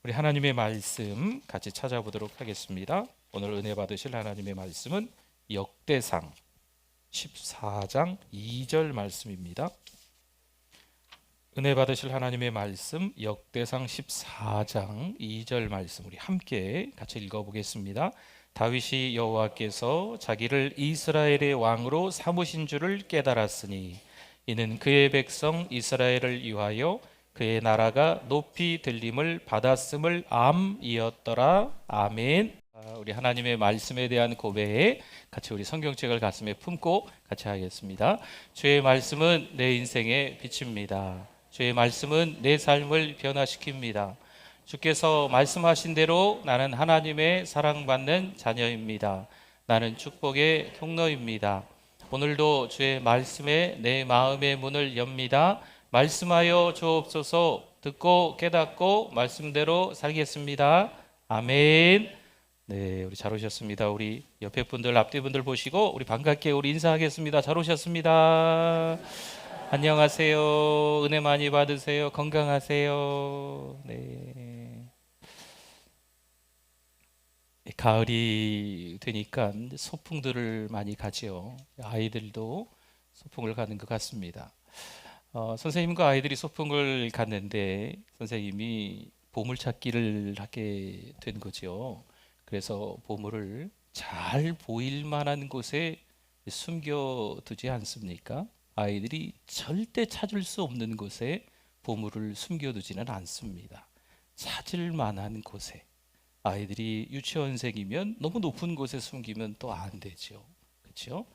우리 하나님의 말씀 같이 찾아보도록 하겠습니다. 오늘 은혜 받으실 하나님의 말씀은 역대상 14장 2절 말씀입니다. 은혜 받으실 하나님의 말씀 역대상 14장 2절 말씀 우리 함께 같이 읽어보겠습니다. 다윗이 여호와께서 자기를 이스라엘의 왕으로 삼으신 줄을 깨달았으니 이는 그의 백성 이스라엘을 위하여 그의 나라가 높이 들림을 받았음을 암이었더라. 아멘. 우리 하나님의 말씀에 대한 고백에 같이 우리 성경책을 가슴에 품고 같이 하겠습니다. 주의 말씀은 내 인생의 빛입니다. 주의 말씀은 내 삶을 변화시킵니다. 주께서 말씀하신 대로 나는 하나님의 사랑받는 자녀입니다. 나는 축복의 통로입니다. 오늘도 주의 말씀에 내 마음의 문을 엽니다. 말씀하여 주옵소서. 듣고 깨닫고 말씀대로 살겠습니다. 아멘. 네, 우리 잘 오셨습니다. 우리 옆에 분들, 앞뒤 분들 보시고 우리 반갑게 우리 인사하겠습니다. 잘 오셨습니다. 안녕하세요. 은혜 많이 받으세요. 건강하세요. 네. 가을이 되니까 소풍들을 많이 가죠. 아이들도 소풍을 가는 것 같습니다. 선생님과 아이들이 소풍을 갔는데 선생님이 보물찾기를 하게 된 거죠. 그래서 보물을 잘 보일 만한 곳에 숨겨두지 않습니까? 아이들이 절대 찾을 수 없는 곳에 보물을 숨겨두지는 않습니다. 찾을 만한 곳에. 아이들이 유치원생이면 너무 높은 곳에 숨기면 또 안 되죠. 그렇죠?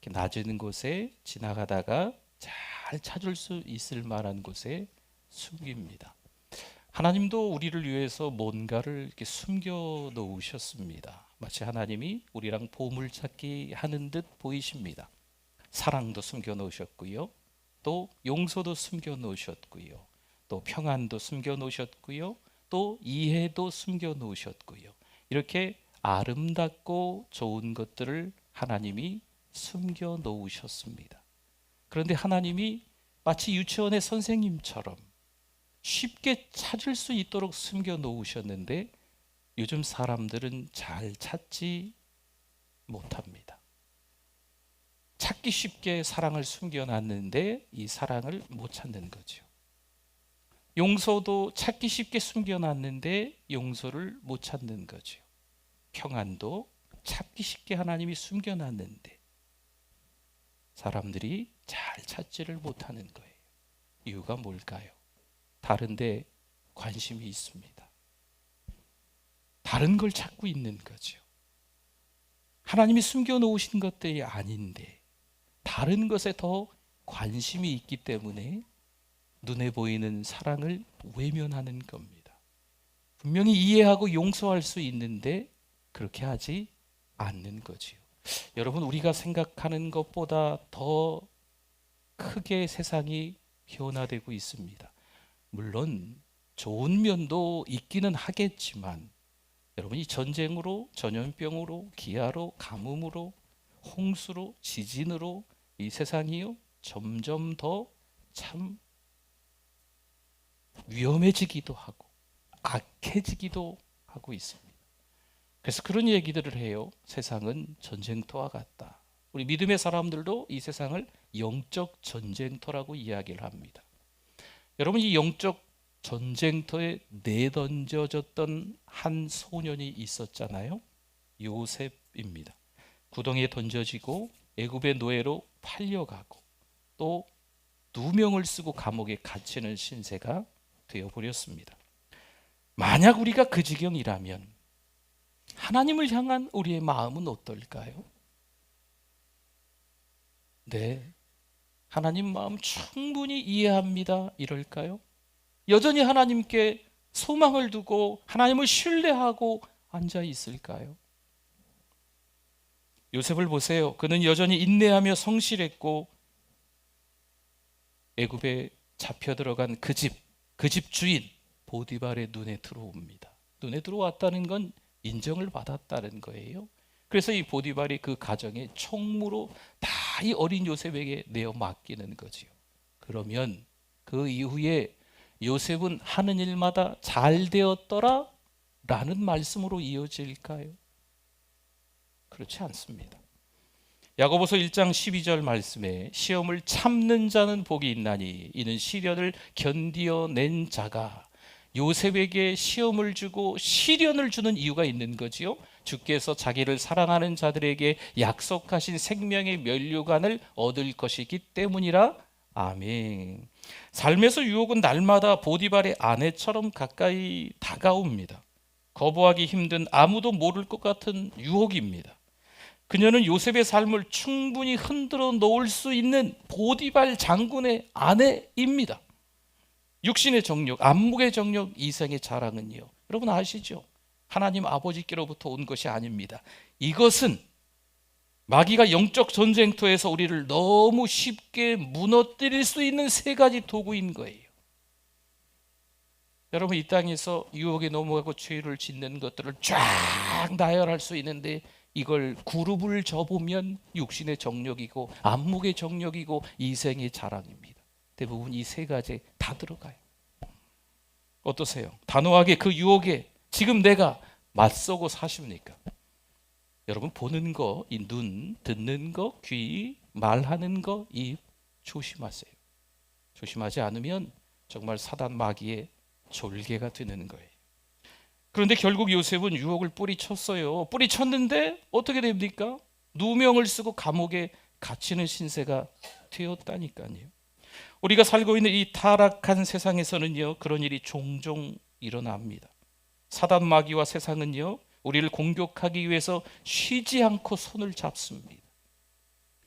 낮은 곳에 지나가다가 잘 찾을 수 있을 만한 곳에 숨깁니다. 하나님도 우리를 위해서 뭔가를 이렇게 숨겨 놓으셨습니다. 마치 하나님이 우리랑 보물찾기 하는 듯 보이십니다. 사랑도 숨겨 놓으셨고요. 또 용서도 숨겨 놓으셨고요. 또 평안도 숨겨 놓으셨고요. 또 이해도 숨겨 놓으셨고요. 이렇게 아름답고 좋은 것들을 하나님이 숨겨 놓으셨습니다. 그런데 하나님이 마치 유치원의 선생님처럼 쉽게 찾을 수 있도록 숨겨 놓으셨는데 요즘 사람들은 잘 찾지 못합니다. 찾기 쉽게 사랑을 숨겨놨는데 이 사랑을 못 찾는 거죠. 용서도 찾기 쉽게 숨겨놨는데 용서를 못 찾는 거죠. 평안도 찾기 쉽게 하나님이 숨겨놨는데 사람들이 잘 찾지를 못하는 거예요. 이유가 뭘까요? 다른데 관심이 있습니다. 다른 걸 찾고 있는 거죠. 하나님이 숨겨놓으신 것들이 아닌데 다른 것에 더 관심이 있기 때문에 눈에 보이는 사랑을 외면하는 겁니다. 분명히 이해하고 용서할 수 있는데 그렇게 하지 않는 거지요. 여러분, 우리가 생각하는 것보다 더 크게 세상이 변화되고 있습니다. 물론 좋은 면도 있기는 하겠지만 여러분이 전쟁으로, 전염병으로, 기아로, 가뭄으로, 홍수로, 지진으로 이 세상이요 점점 더 참 위험해지기도 하고 악해지기도 하고 있습니다. 그래서 그런 얘기들을 해요. 세상은 전쟁터와 같다. 우리 믿음의 사람들도 이 세상을 영적 전쟁터라고 이야기를 합니다. 여러분, 이 영적 전쟁터에 내던져졌던 한 소년이 있었잖아요. 요셉입니다. 구덩이에 던져지고 애굽의 노예로 팔려가고 또 누명을 쓰고 감옥에 갇히는 신세가 되어버렸습니다. 만약 우리가 그 지경이라면 하나님을 향한 우리의 마음은 어떨까요? 네, 하나님 마음 충분히 이해합니다. 이럴까요? 여전히 하나님께 소망을 두고 하나님을 신뢰하고 앉아 있을까요? 요셉을 보세요. 그는 여전히 인내하며 성실했고 애굽에 잡혀 들어간 그 집 주인 보디발의 눈에 들어옵니다. 눈에 들어왔다는 건 인정을 받았다는 거예요. 그래서 이 보디발이 그 가정의 총무로 다 이 어린 요셉에게 내어 맡기는 거지요. 그러면 그 이후에 요셉은 하는 일마다 잘 되었더라 라는 말씀으로 이어질까요? 그렇지 않습니다. 야고보서 1장 12절 말씀에 시험을 참는 자는 복이 있나니 이는 시련을 견디어낸 자가, 요셉에게 시험을 주고 시련을 주는 이유가 있는 거지요. 주께서 자기를 사랑하는 자들에게 약속하신 생명의 면류관을 얻을 것이기 때문이라. 아멘. 삶에서 유혹은 날마다 보디발의 아내처럼 가까이 다가옵니다. 거부하기 힘든, 아무도 모를 것 같은 유혹입니다. 그녀는 요셉의 삶을 충분히 흔들어 놓을 수 있는 보디발 장군의 아내입니다. 육신의 정욕, 안목의 정욕, 이생의 자랑은요, 여러분 아시죠? 하나님 아버지께로부터 온 것이 아닙니다. 이것은 마귀가 영적 전쟁터에서 우리를 너무 쉽게 무너뜨릴 수 있는 세 가지 도구인 거예요. 여러분, 이 땅에서 유혹에 넘어가고 죄를 짓는 것들을 쫙 나열할 수 있는데, 이걸 그룹을 접으면 육신의 정욕이고 안목의 정욕이고 이생의 자랑입니다. 대부분 이 세 가지 다 들어가요. 어떠세요? 단호하게 그 유혹에 지금 내가 맞서고 사십니까? 여러분, 보는 거, 이 눈, 듣는 거, 귀, 말하는 거, 입, 조심하세요. 조심하지 않으면 정말 사단 마귀의 졸개가 되는 거예요. 그런데 결국 요셉은 유혹을 뿌리쳤어요. 뿌리쳤는데 어떻게 됩니까? 누명을 쓰고 감옥에 갇히는 신세가 되었다니까요. 우리가 살고 있는 이 타락한 세상에서는요, 그런 일이 종종 일어납니다. 사단 마귀와 세상은요, 우리를 공격하기 위해서 쉬지 않고 손을 잡습니다.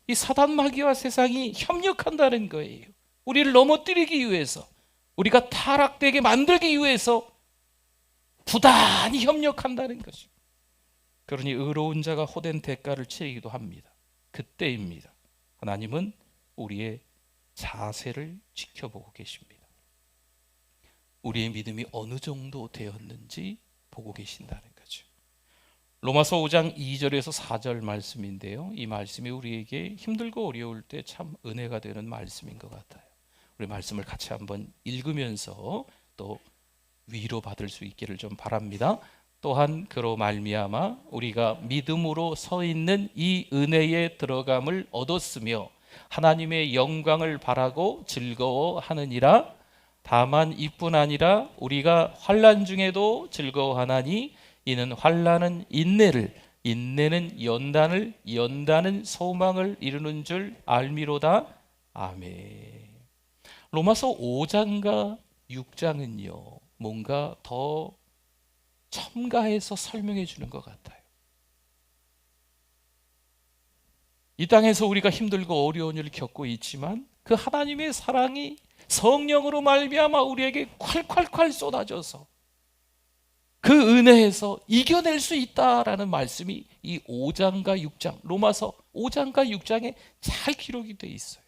이 사단 마귀와 세상이 협력한다는 거예요. 우리를 넘어뜨리기 위해서, 우리가 타락되게 만들기 위해서 부단히 협력한다는 것이죠. 그러니 의로운 자가 호된 대가를 치르기도 합니다. 그때입니다. 하나님은 우리의 자세를 지켜보고 계십니다. 우리의 믿음이 어느 정도 되었는지 보고 계신다는 거죠. 로마서 5장 2절에서 4절 말씀인데요, 이 말씀이 우리에게 힘들고 어려울 때 참 은혜가 되는 말씀인 것 같아요. 우리 말씀을 같이 한번 읽으면서 또 위로받을 수 있기를 좀 바랍니다. 또한 그로 말미암아 우리가 믿음으로 서 있는 이 은혜에 들어감을 얻었으며 하나님의 영광을 바라고 즐거워하느니라. 다만 이뿐 아니라 우리가 환난 중에도 즐거워하나니 이는 환난은 인내를, 인내는 연단을, 연단은 소망을 이루는 줄 알미로다. 아멘. 로마서 5장과 6장은요, 뭔가 더 첨가해서 설명해 주는 것 같아요. 이 땅에서 우리가 힘들고 어려운 일을 겪고 있지만 그 하나님의 사랑이 성령으로 말미암아 우리에게 콸콸콸 쏟아져서 그 은혜에서 이겨낼 수 있다라는 말씀이 이 5장과 6장, 로마서 5장과 6장에 잘 기록이 되어 있어요.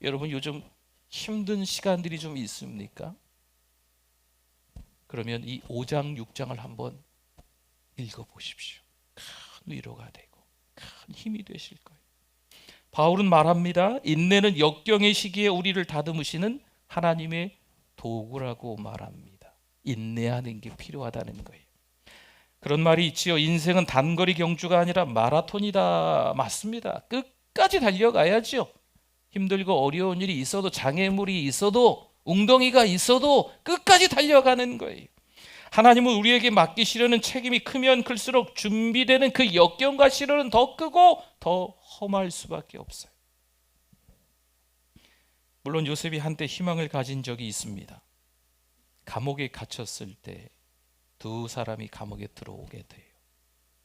여러분, 요즘 힘든 시간들이 좀 있습니까? 그러면 이 5장, 6장을 한번 읽어보십시오. 큰 위로가 되고 큰 힘이 되실 거예요. 바울은 말합니다. 인내는 역경의 시기에 우리를 다듬으시는 하나님의 도구라고 말합니다. 인내하는 게 필요하다는 거예요. 그런 말이 있지요. 인생은 단거리 경주가 아니라 마라톤이다. 맞습니다. 끝까지 달려가야죠. 힘들고 어려운 일이 있어도, 장애물이 있어도, 웅덩이가 있어도 끝까지 달려가는 거예요. 하나님은 우리에게 맡기시려는 책임이 크면 클수록 준비되는 그 역경과 시련은 더 크고 더 험할 수밖에 없어요. 물론 요셉이 한때 희망을 가진 적이 있습니다. 감옥에 갇혔을 때 두 사람이 감옥에 들어오게 돼요.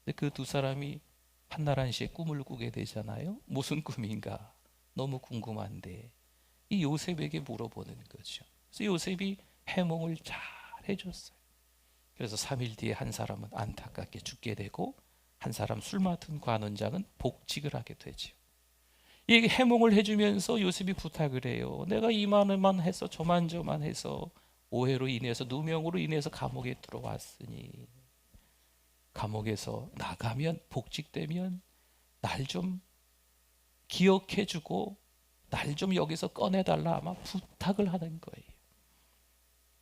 근데 그 두 사람이 한날 한시에 꿈을 꾸게 되잖아요. 무슨 꿈인가 너무 궁금한데 이 요셉에게 물어보는 거죠. 그래서 요셉이 해몽을 잘 해줬어요. 그래서 3일 뒤에 한 사람은 안타깝게 죽게 되고 한 사람 술 맡은 관원장은 복직을 하게 되죠. 이 해몽을 해주면서 요셉이 부탁을 해요. 내가 이만만 해서 저만 해서 오해로 인해서, 누명으로 인해서 감옥에 들어왔으니 감옥에서 나가면, 복직되면 날 좀 기억해주고 날 좀 여기서 꺼내달라, 아마 부탁을 하는 거예요.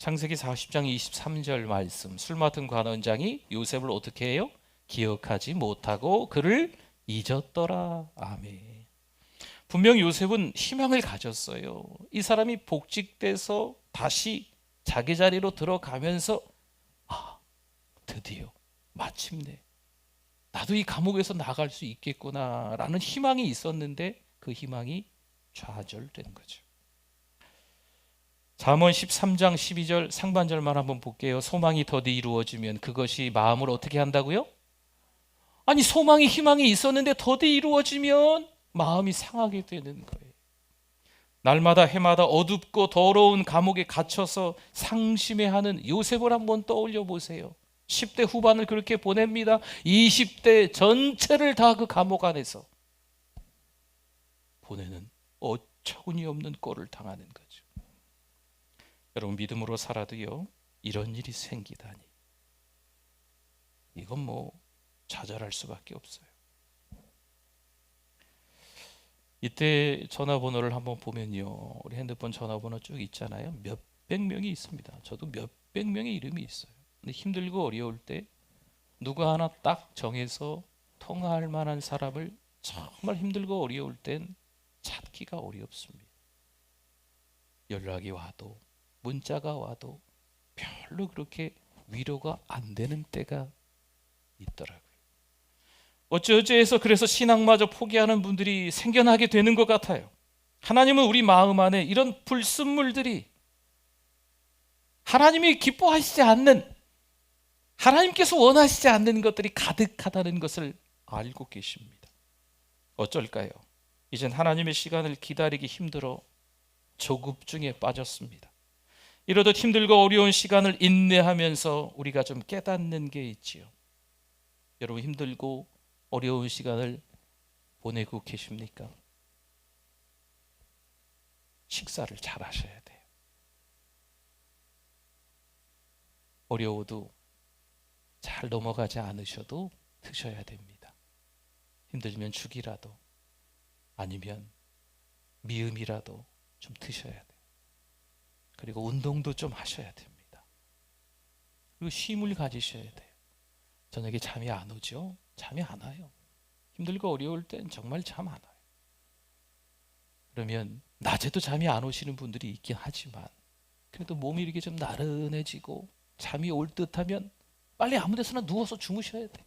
창세기 40장 23절 말씀, 술 맡은 관원장이 요셉을 어떻게 해요? 기억하지 못하고 그를 잊었더라. 아멘. 분명 요셉은 희망을 가졌어요. 이 사람이 복직돼서 다시 자기 자리로 들어가면서 드디어 마침내 나도 이 감옥에서 나갈 수 있겠구나라는 희망이 있었는데 그 희망이 좌절된 거죠. 잠언 13장 12절 상반절만 한번 볼게요. 소망이 더디 이루어지면 그것이 마음을 어떻게 한다고요? 아니, 소망이 희망이 있었는데 더디 이루어지면 마음이 상하게 되는 거예요. 날마다 해마다 어둡고 더러운 감옥에 갇혀서 상심해하는 요셉을 한번 떠올려 보세요. 10대 후반을 그렇게 보냅니다. 20대 전체를 다 그 감옥 안에서 보내는 어처구니 없는 꼴을 당하는 거죠. 여러분, 믿음으로 살아도요, 이런 일이 생기다니, 이건 뭐 좌절할 수밖에 없어요. 이때 전화번호를 한번 보면요, 우리 핸드폰 전화번호 쭉 있잖아요. 몇백 명이 있습니다. 저도 몇백 명의 이름이 있어요. 근데 힘들고 어려울 때 누구 하나 딱 정해서 통화할 만한 사람을 정말 힘들고 어려울 땐 찾기가 어렵습니다. 연락이 와도 문자가 와도 별로 그렇게 위로가 안 되는 때가 있더라고요. 어쩌어쩌해서 그래서 신앙마저 포기하는 분들이 생겨나게 되는 것 같아요. 하나님은 우리 마음 안에 이런 불순물들이 하나님이 기뻐하시지 않는, 하나님께서 원하시지 않는 것들이 가득하다는 것을 알고 계십니다. 어쩔까요? 이젠 하나님의 시간을 기다리기 힘들어 조급증에 빠졌습니다. 이러듯 힘들고 어려운 시간을 인내하면서 우리가 좀 깨닫는 게 있지요. 여러분, 힘들고 어려운 시간을 보내고 계십니까? 식사를 잘 하셔야 돼요. 어려워도 잘 넘어가지 않으셔도 드셔야 됩니다. 힘들면 죽이라도 아니면 미음이라도 좀 드셔야 돼요. 그리고 운동도 좀 하셔야 됩니다. 그리고 쉼을 가지셔야 돼요. 저녁에 잠이 안 오죠? 잠이 안 와요. 힘들고 어려울 땐 정말 잠 안 와요. 그러면 낮에도 잠이 안 오시는 분들이 있긴 하지만 그래도 몸이 이렇게 좀 나른해지고 잠이 올 듯하면 빨리 아무 데서나 누워서 주무셔야 돼요.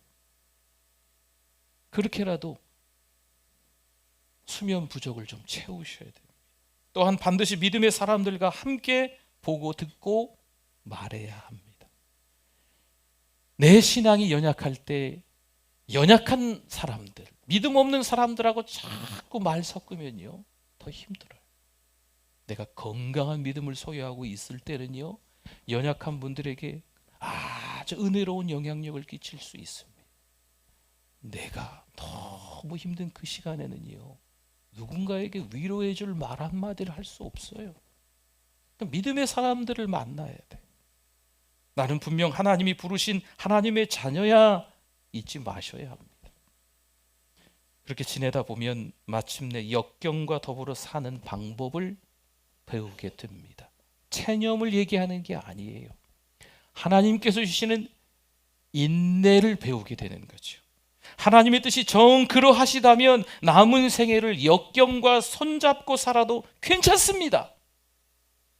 그렇게라도 수면 부족을 좀 채우셔야 됩니다. 또한 반드시 믿음의 사람들과 함께 보고 듣고 말해야 합니다. 내 신앙이 연약할 때 연약한 사람들, 믿음 없는 사람들하고 자꾸 말 섞으면요 더 힘들어요. 내가 건강한 믿음을 소유하고 있을 때는요 연약한 분들에게 아주 은혜로운 영향력을 끼칠 수 있습니다. 내가 너무 힘든 그 시간에는요 누군가에게 위로해 줄 말 한마디를 할 수 없어요. 그러니까 믿음의 사람들을 만나야 돼. 나는 분명 하나님이 부르신 하나님의 자녀야 잊지 마셔야 합니다. 그렇게 지내다 보면 마침내 역경과 더불어 사는 방법을 배우게 됩니다. 체념을 얘기하는 게 아니에요. 하나님께서 주시는 인내를 배우게 되는 거죠. 하나님의 뜻이 정 그러하시다면 남은 생애를 역경과 손잡고 살아도 괜찮습니다.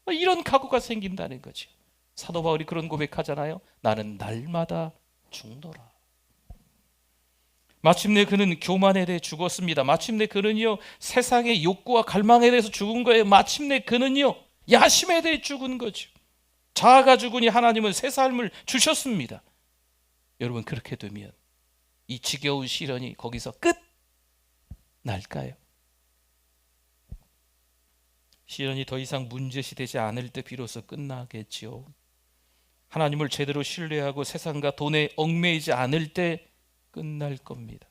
이런 각오가 생긴다는 거죠. 사도 바울이 그런 고백하잖아요. 나는 날마다 죽노라. 마침내 그는 교만에 대해 죽었습니다. 마침내 그는요 세상의 욕구와 갈망에 대해서 죽은 거예요. 마침내 그는요 야심에 대해 죽은 거죠. 자아가 죽으니 하나님은 새 삶을 주셨습니다. 여러분, 그렇게 되면 이 지겨운 시련이 거기서 끝 날까요? 시련이 더 이상 문제시 되지 않을 때 비로소 끝나겠지요. 하나님을 제대로 신뢰하고 세상과 돈에 얽매이지 않을 때 끝날 겁니다.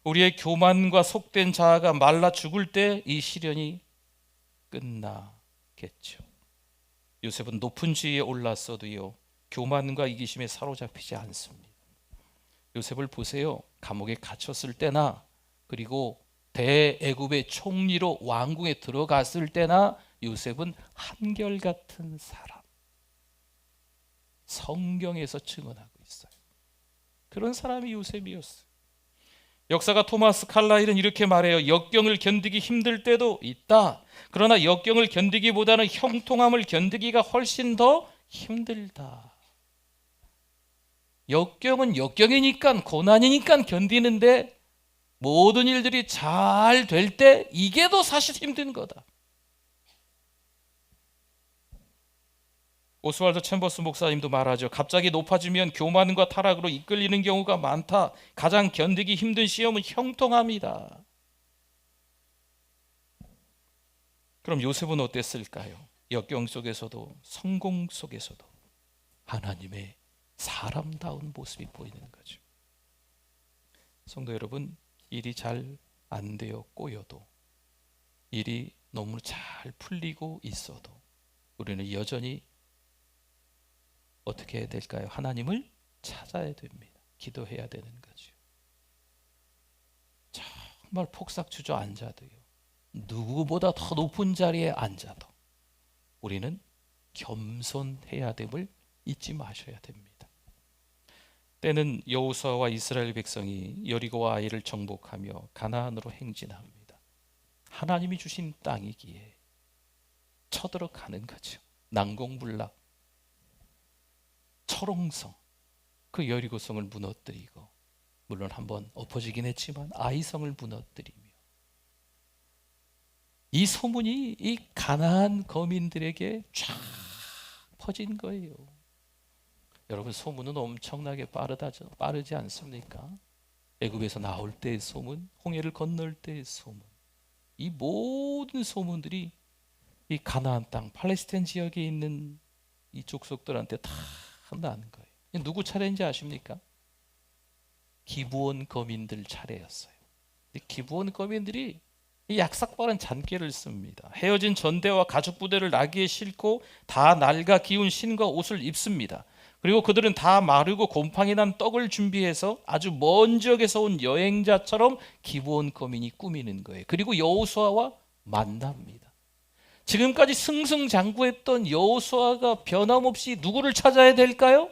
우리의 교만과 속된 자아가 말라 죽을 때 이 시련이 끝나겠죠. 요셉은 높은 지위에 올랐어도요 교만과 이기심에 사로잡히지 않습니다. 요셉을 보세요. 감옥에 갇혔을 때나 그리고 대애굽의 총리로 왕궁에 들어갔을 때나 요셉은 한결같은 사람, 성경에서 증언하고 있어요. 그런 사람이 요셉이었어요. 역사가 토마스 칼라일은 이렇게 말해요. 역경을 견디기 힘들 때도 있다. 그러나 역경을 견디기보다는 형통함을 견디기가 훨씬 더 힘들다. 역경은 역경이니까, 고난이니까 견디는데 모든 일들이 잘 될 때 이게 더 사실 힘든 거다. 오스왈드 챔버스 목사님도 말하죠. 갑자기 높아지면 교만과 타락으로 이끌리는 경우가 많다. 가장 견디기 힘든 시험은 형통함이다. 그럼 요셉은 어땠을까요? 역경 속에서도 성공 속에서도 하나님의 사람다운 모습이 보이는 거죠. 성도 여러분, 일이 잘 안 되어 꼬여도, 일이 너무 잘 풀리고 있어도 우리는 여전히 어떻게 해야 될까요? 하나님을 찾아야 됩니다. 기도해야 되는 거죠. 정말 폭삭 주저앉아도요, 누구보다 더 높은 자리에 앉아도 우리는 겸손해야 됨을 잊지 마셔야 됩니다. 때는 여호수아와 이스라엘 백성이 여리고와 아이를 정복하며 가나안으로 행진합니다. 하나님이 주신 땅이기에 쳐들어가는 거죠. 난공불락, 철옹성, 그 여리고성을 무너뜨리고, 물론 한번 엎어지긴 했지만 아이성을 무너뜨리며, 이 소문이 이 가나안 거민들에게 쫙 퍼진 거예요. 여러분, 소문은 엄청나게 빠르지 않습니까? 애굽에서 나올 때의 소문, 홍해를 건널 때의 소문, 이 모든 소문들이 이 가나안 땅, 팔레스타인 지역에 있는 이 족속들한테 다 나는 거예요. 누구 차례인지 아십니까? 기브온 거민들 차례였어요. 기브온 거민들이 이 약삭빠른 잔꾀를 씁니다. 헤어진 전대와 가죽 부대를 나귀에 싣고 다 낡아 기운 신과 옷을 입습니다. 그리고 그들은 다 마르고 곰팡이 난 떡을 준비해서 아주 먼 지역에서 온 여행자처럼 기브온 거민이 꾸미는 거예요. 그리고 여호수아와 만납니다. 지금까지 승승장구했던 여호수아가 변함없이 누구를 찾아야 될까요?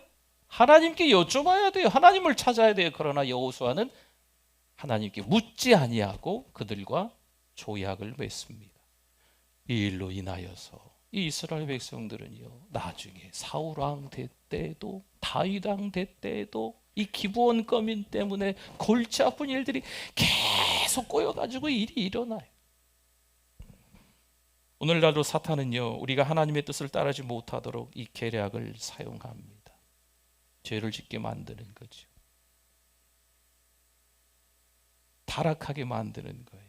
하나님께 여쭤봐야 돼요. 하나님을 찾아야 돼요. 그러나 여호수아는 하나님께 묻지 아니하고 그들과 조약을 맺습니다. 이 일로 인하여서 이 이스라엘 백성들은요, 나중에 사울 왕 대 때에도 다윗 왕 대 때에도 이 기브온 거민 때문에 골치 아픈 일들이 계속 꼬여가지고 일이 일어나요. 오늘날도 사탄은요, 우리가 하나님의 뜻을 따르지 못하도록 이 계략을 사용합니다. 죄를 짓게 만드는 거죠. 타락하게 만드는 거예요.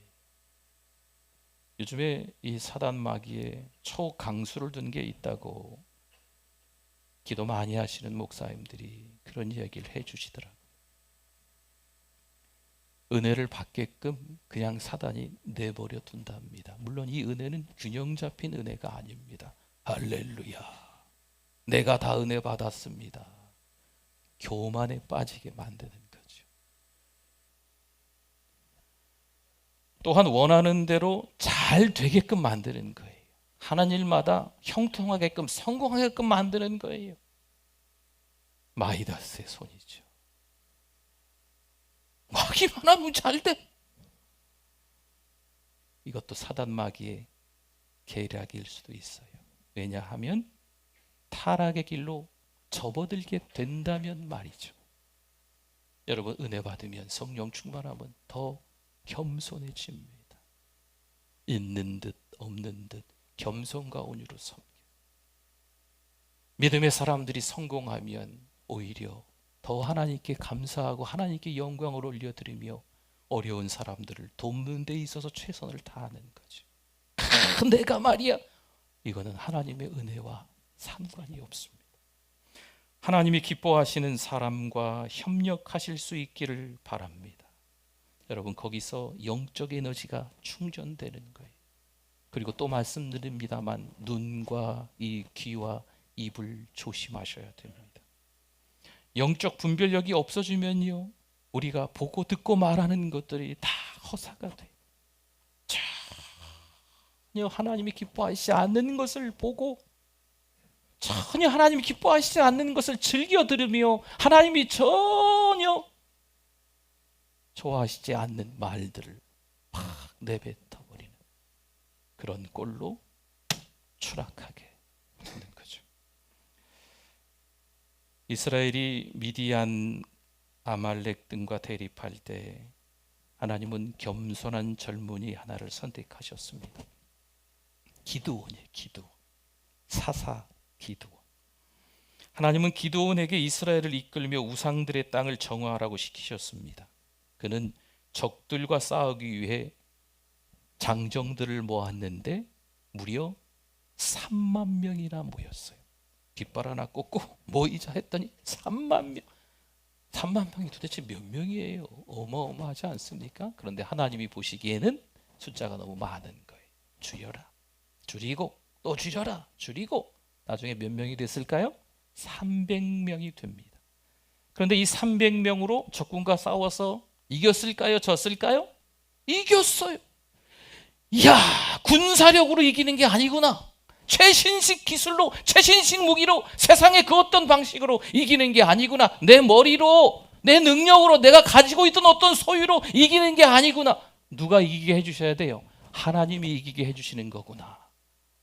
요즘에 이 사단 마귀에 초강수를 둔 게 있다고 기도 많이 하시는 목사님들이 그런 이야기를 해주시더라고요. 은혜를 받게끔 그냥 사단이 내버려 둔답니다. 물론 이 은혜는 균형 잡힌 은혜가 아닙니다. 할렐루야, 내가 다 은혜 받았습니다. 교만에 빠지게 만드는 거죠. 또한 원하는 대로 잘 되게끔 만드는 거예요. 하는 일마다 형통하게끔, 성공하게끔 만드는 거예요. 마이다스의 손이죠. 마귀만 하면 잘 돼. 이것도 사단 마귀의 계략일 수도 있어요. 왜냐하면 타락의 길로 접어들게 된다면 말이죠. 여러분, 은혜 받으면, 성령 충만하면 더 겸손해집니다. 있는 듯 없는 듯 겸손과 온유로 섬겨. 믿음의 사람들이 성공하면 오히려 더 하나님께 감사하고 하나님께 영광을 올려드리며 어려운 사람들을 돕는 데 있어서 최선을 다하는 거죠. 내가 말이야, 이거는 하나님의 은혜와 상관이 없습니다. 하나님이 기뻐하시는 사람과 협력하실 수 있기를 바랍니다. 여러분, 거기서 영적 에너지가 충전되는 거예요. 그리고 또 말씀드립니다만, 눈과 이 귀와 입을 조심하셔야 됩니다. 영적 분별력이 없어지면요, 우리가 보고 듣고 말하는 것들이 다 허사가 돼요. 전혀 하나님이 기뻐하시지 않는 것을 보고 전혀 하나님이 기뻐하시지 않는 것을 즐겨 들으며 하나님이 전혀 좋아하시지 않는 말들을 막 내뱉어버리는 그런 꼴로 추락하게 되는 거죠. 이스라엘이 미디안, 아말렉 등과 대립할 때 하나님은 겸손한 젊은이 하나를 선택하셨습니다. 기드온이에요. 기드온. 사사 기드온. 하나님은 기드온에게 이스라엘을 이끌며 우상들의 땅을 정화하라고 시키셨습니다. 그는 적들과 싸우기 위해 장정들을 모았는데 무려 3만 명이나 모였어요. 깃발 하나 꽂고 모이자 했더니 3만 명. 3만 명이 도대체 몇 명이에요? 어마어마하지 않습니까? 그런데 하나님이 보시기에는 숫자가 너무 많은 거예요. 줄여라. 줄이고 또 줄여라. 줄이고 나중에 몇 명이 됐을까요? 300명이 됩니다. 그런데 이 300명으로 적군과 싸워서 이겼을까요? 졌을까요? 이겼어요. 이야, 군사력으로 이기는 게 아니구나. 최신식 기술로, 최신식 무기로, 세상의 그 어떤 방식으로 이기는 게 아니구나. 내 머리로, 내 능력으로, 내가 가지고 있던 어떤 소유로 이기는 게 아니구나. 누가 이기게 해주셔야 돼요? 하나님이 이기게 해주시는 거구나.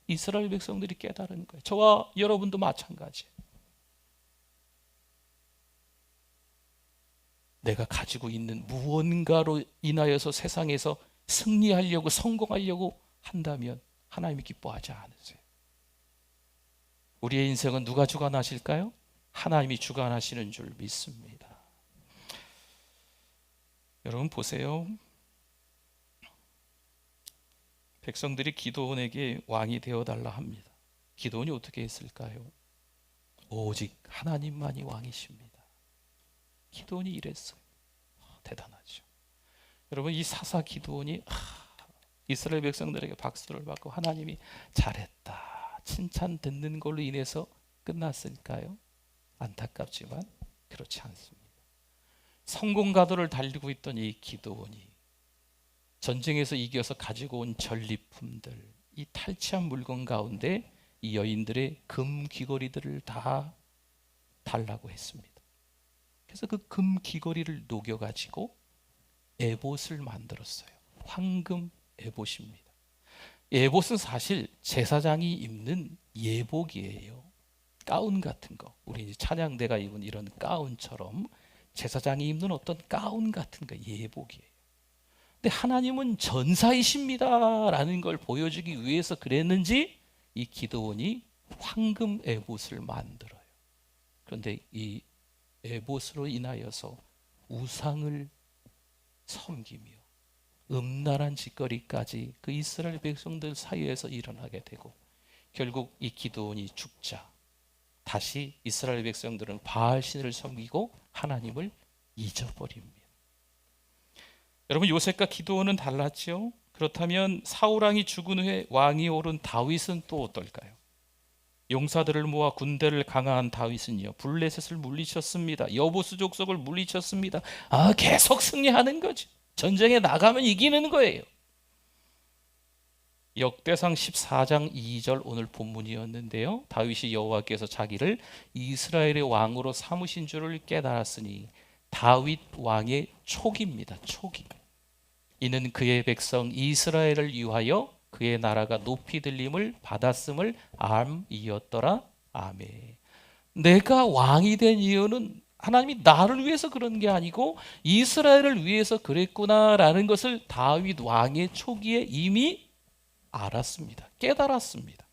이스라엘 백성들이 깨달은 거예요. 저와 여러분도 마찬가지예요. 내가 가지고 있는 무언가로 인하여서 세상에서 승리하려고, 성공하려고 한다면 하나님이 기뻐하지 않으세요. 우리의 인생은 누가 주관하실까요? 하나님이 주관하시는 줄 믿습니다. 여러분 보세요. 백성들이 기드온에게 왕이 되어달라 합니다. 기드온이 어떻게 했을까요? 오직 하나님만이 왕이십니다. 기드온이 이랬어요. 대단하죠. 여러분 이 사사 기드온이 이스라엘 백성들에게 박수를 받고 하나님이 잘했다 칭찬 듣는 걸로 인해서 끝났을까요? 안타깝지만 그렇지 않습니다. 성공가도를 달리고 있던 이 기드온이 전쟁에서 이겨서 가지고 온 전리품들, 이 탈취한 물건 가운데 이 여인들의 금 귀걸이들을 다 달라고 했습니다. 그래서 그 금 귀걸이를 녹여가지고 에봇을 만들었어요. 황금 에봇입니다. 에봇은 사실 제사장이 입는 예복이에요. 가운 같은 거. 우리 이제 찬양대가 입은 이런 가운처럼 제사장이 입는 어떤 가운 같은 거, 예복이에요. 근데 하나님은 전사이십니다라는 걸 보여주기 위해서 그랬는지 이 기드온이 황금 에봇을 만들어요. 그런데 이 에봇으로 인하여서 우상을 섬기며 음란한 짓거리까지 그 이스라엘 백성들 사이에서 일어나게 되고 결국 이 기드온이 죽자 다시 이스라엘 백성들은 바알 신을 섬기고 하나님을 잊어버립니다. 여러분 요셉과 기드온은 달랐죠? 그렇다면 사울 왕이 죽은 후에 왕이 오른 다윗은 또 어떨까요? 용사들을 모아 군대를 강화한 다윗은요 블레셋을 물리쳤습니다. 여보스 족속을 물리쳤습니다. 계속 승리하는 거죠. 전쟁에 나가면 이기는 거예요. 역대상 14장 2절 오늘 본문이었는데요. 다윗이 여호와께서 자기를 이스라엘의 왕으로 삼으신 줄을 깨달았으니 다윗 왕의 촉입니다. 촉이. 이는 그의 백성 이스라엘을 위하여 그의 나라가 높이 들림을 받았음을 암이었더라. 아멘. 내가 왕이 된 이유는 하나님이 나를 위해서 그런 게 아니고 이스라엘을 위해서 그랬구나라는 것을 다윗 왕의 초기에 이미 알았습니다. 깨달았습니다.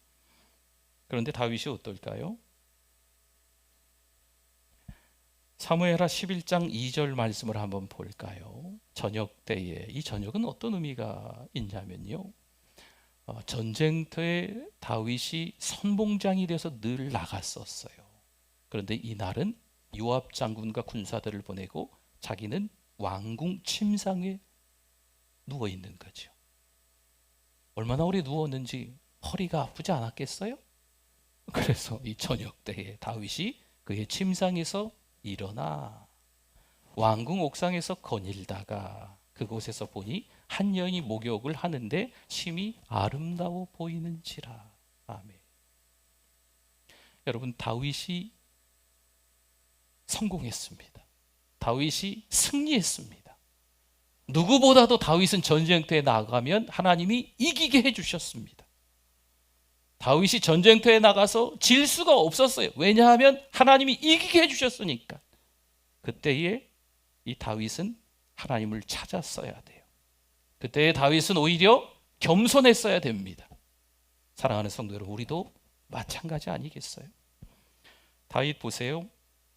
그런데 다윗이 어떨까요? 사무엘하 11장 2절 말씀을 한번 볼까요? 저녁 때에, 이 저녁은 어떤 의미가 있냐면요, 전쟁터에 다윗이 선봉장이 돼서 늘 나갔었어요. 그런데 이날은 요압 장군과 군사들을 보내고 자기는 왕궁 침상에 누워 있는 거죠. 얼마나 오래 누웠는지 허리가 아프지 않았겠어요? 그래서 이 저녁 때에 다윗이 그의 침상에서 일어나 왕궁 옥상에서 거닐다가 그곳에서 보니 한 여인이 목욕을 하는데 심히 아름다워 보이는지라. 아멘. 여러분, 다윗이 성공했습니다. 다윗이 승리했습니다. 누구보다도 다윗은 전쟁터에 나가면 하나님이 이기게 해주셨습니다. 다윗이 전쟁터에 나가서 질 수가 없었어요. 왜냐하면 하나님이 이기게 해주셨으니까. 그때에 이 다윗은 하나님을 찾았어야 돼요. 그때의 다윗은 오히려 겸손했어야 됩니다. 사랑하는 성도 여러분, 우리도 마찬가지 아니겠어요? 다윗 보세요.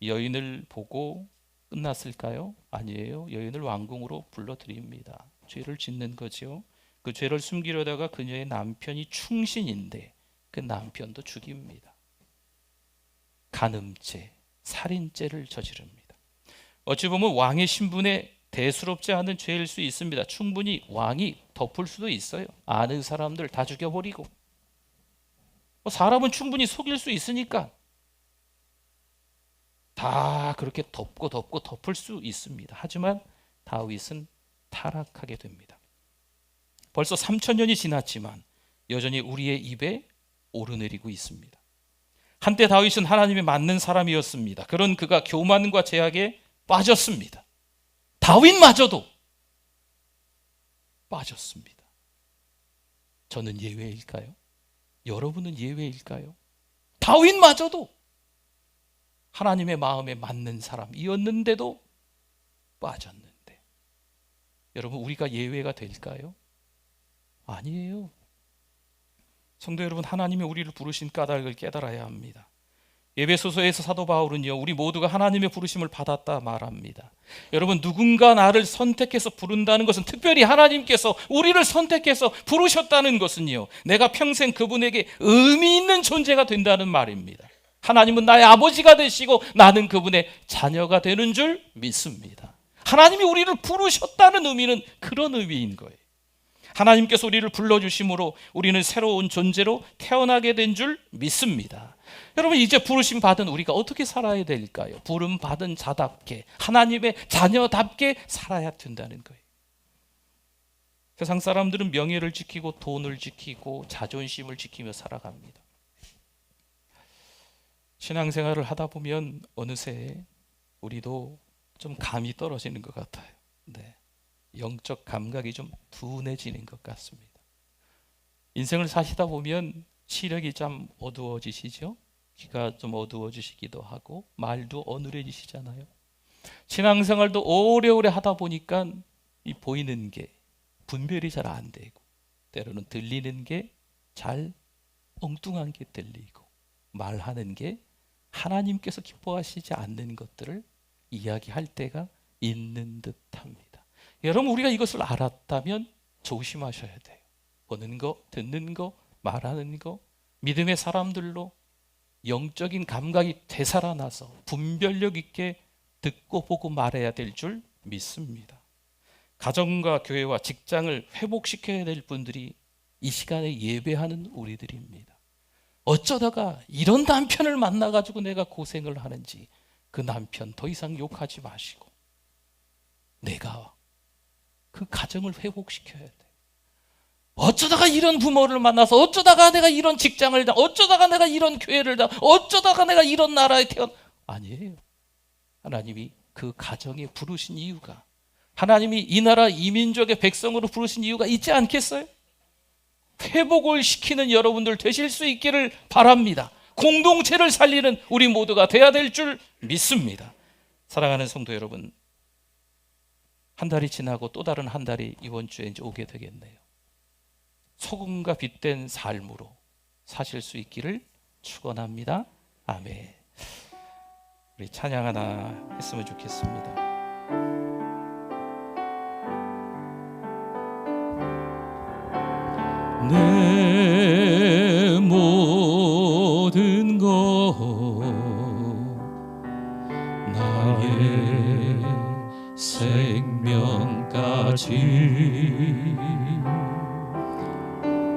여인을 보고 끝났을까요? 아니에요. 여인을 왕궁으로 불러들입니다. 죄를 짓는 거죠. 그 죄를 숨기려다가 그녀의 남편이 충신인데 그 남편도 죽입니다. 간음죄, 살인죄를 저지릅니다. 어찌 보면 왕의 신분에 대수롭지 않은 죄일 수 있습니다. 충분히 왕이 덮을 수도 있어요. 아는 사람들 다 죽여버리고. 사람은 충분히 속일 수 있으니까 다 그렇게 덮을 수 있습니다. 하지만 다윗은 타락하게 됩니다. 벌써 3000년이 지났지만 여전히 우리의 입에 오르내리고 있습니다. 한때 다윗은 하나님에 맞는 사람이었습니다. 그런 그가 교만과 제약에 빠졌습니다. 다윗마저도 빠졌습니다. 저는 예외일까요? 여러분은 예외일까요? 다윗마저도 하나님의 마음에 맞는 사람이었는데도 빠졌는데, 여러분, 우리가 예외가 될까요? 아니에요. 성도 여러분, 하나님이 우리를 부르신 까닭을 깨달아야 합니다. 에베소서에서 사도 바울은요, 우리 모두가 하나님의 부르심을 받았다 말합니다. 여러분, 누군가 나를 선택해서 부른다는 것은, 특별히 하나님께서 우리를 선택해서 부르셨다는 것은요, 내가 평생 그분에게 의미 있는 존재가 된다는 말입니다. 하나님은 나의 아버지가 되시고 나는 그분의 자녀가 되는 줄 믿습니다. 하나님이 우리를 부르셨다는 의미는 그런 의미인 거예요. 하나님께서 우리를 불러주심으로 우리는 새로운 존재로 태어나게 된 줄 믿습니다. 여러분, 이제 부르심 받은 우리가 어떻게 살아야 될까요? 부름 받은 자답게, 하나님의 자녀답게 살아야 된다는 거예요. 세상 사람들은 명예를 지키고 돈을 지키고 자존심을 지키며 살아갑니다. 신앙생활을 하다 보면 어느새 우리도 좀 감이 떨어지는 것 같아요. 네. 영적 감각이 좀 둔해지는 것 같습니다. 인생을 사시다 보면 시력이 좀 어두워지시죠? 귀가 좀 어두워지시기도 하고 말도 어눌해지시잖아요. 신앙생활도 오래오래 하다 보니까 이 보이는 게 분별이 잘 안 되고, 때로는 들리는 게 잘 엉뚱한 게 들리고, 말하는 게 하나님께서 기뻐하시지 않는 것들을 이야기할 때가 있는 듯합니다. 여러분, 우리가 이것을 알았다면 조심하셔야 돼요. 보는 거, 듣는 거, 말하는 거, 믿음의 사람들로 영적인 감각이 되살아나서 분별력 있게 듣고 보고 말해야 될 줄 믿습니다. 가정과 교회와 직장을 회복시켜야 될 분들이 이 시간에 예배하는 우리들입니다. 어쩌다가 이런 남편을 만나가지고 내가 고생을 하는지, 그 남편 더 이상 욕하지 마시고 내가 그 가정을 회복시켜야 돼. 어쩌다가 이런 부모를 만나서, 어쩌다가 내가 이런 직장을 다, 어쩌다가 내가 이런 교회를 다, 어쩌다가 내가 이런 나라에 아니에요. 하나님이 그 가정에 부르신 이유가, 하나님이 이 나라 이 민족의 백성으로 부르신 이유가 있지 않겠어요? 회복을 시키는 여러분들 되실 수 있기를 바랍니다. 공동체를 살리는 우리 모두가 돼야 될 줄 믿습니다. 사랑하는 성도 여러분, 한 달이 지나고 또 다른 한 달이 이번 주에 이제 오게 되겠네요. 소금과 빛된 삶으로 사실 수 있기를 축원합니다. 아멘. 우리 찬양 하나 했으면 좋겠습니다. 내 모든 것, 나의 생명까지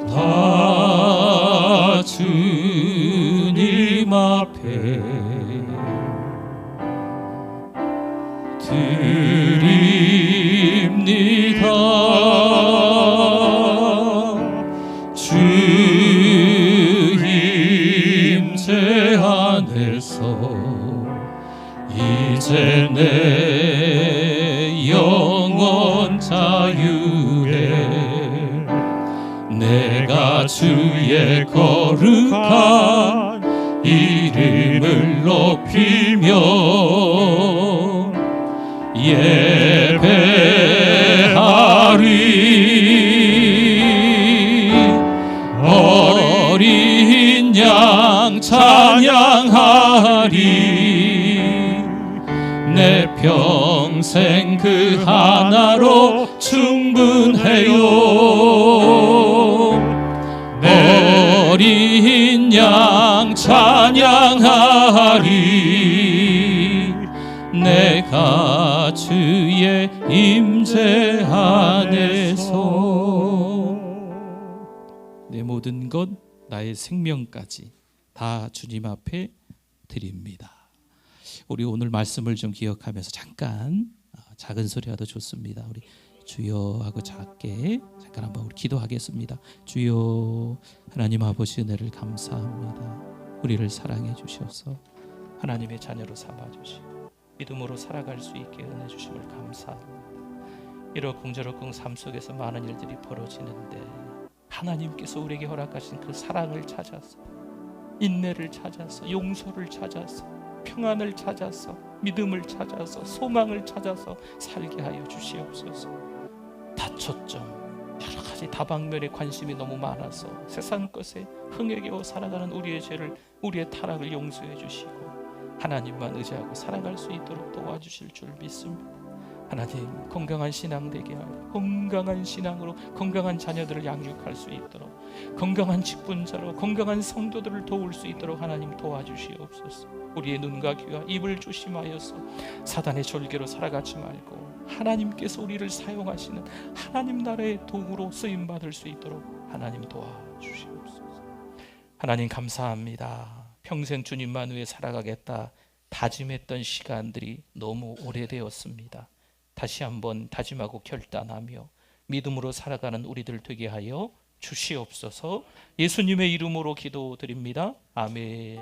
다 주님 앞에 드립니다. 주 힘 임재 안에서 이제 내 영원 자유에 내가 주의 거룩한 이름을 높이며 예배하리. 어린 양 찬양하리. 내 평생 그 하나로 충분해요. 어린 양 찬양하리. 내가 주의 임재 안에서 내 모든 것 나의 생명까지 다 주님 앞에 드립니다. 우리 오늘 말씀을 좀 기억하면서 잠깐 작은 소리라도 좋습니다. 우리 주여 하고 작게 잠깐 한번 우리 기도하겠습니다. 주여, 하나님 아버지 은혜를 감사합니다. 우리를 사랑해 주셔서 하나님의 자녀로 삼아 주시고 믿음으로 살아갈 수 있게 은혜 주심을 감사합니다. 이러쿵저러쿵 삶 속에서 많은 일들이 벌어지는데 하나님께서 우리에게 허락하신 그 사랑을 찾아서, 인내를 찾아서, 용서를 찾아서, 평안을 찾아서, 믿음을 찾아서, 소망을 찾아서 살게 하여 주시옵소서. 다초점 여러 가지 다방면에 관심이 너무 많아서 세상 것에 흥에 겨워 살아가는 우리의 죄를, 우리의 타락을 용서해 주시고 하나님만 의지하고 살아갈 수 있도록 도와주실 줄 믿습니다. 하나님, 건강한 신앙 되게 하여 건강한 신앙으로 건강한 자녀들을 양육할 수 있도록, 건강한 직분자로 건강한 성도들을 도울 수 있도록 하나님 도와주시옵소서. 우리의 눈과 귀와 입을 조심하여서 사단의 졸개로 살아가지 말고 하나님께서 우리를 사용하시는 하나님 나라의 도구로 쓰임받을 수 있도록 하나님 도와주시옵소서. 하나님 감사합니다. 평생 주님만 위해 살아가겠다 다짐했던 시간들이 너무 오래되었습니다. 다시 한번 다짐하고 결단하며 믿음으로 살아가는 우리들 되게 하여 주시옵소서. 예수님의 이름으로 기도드립니다. 아멘.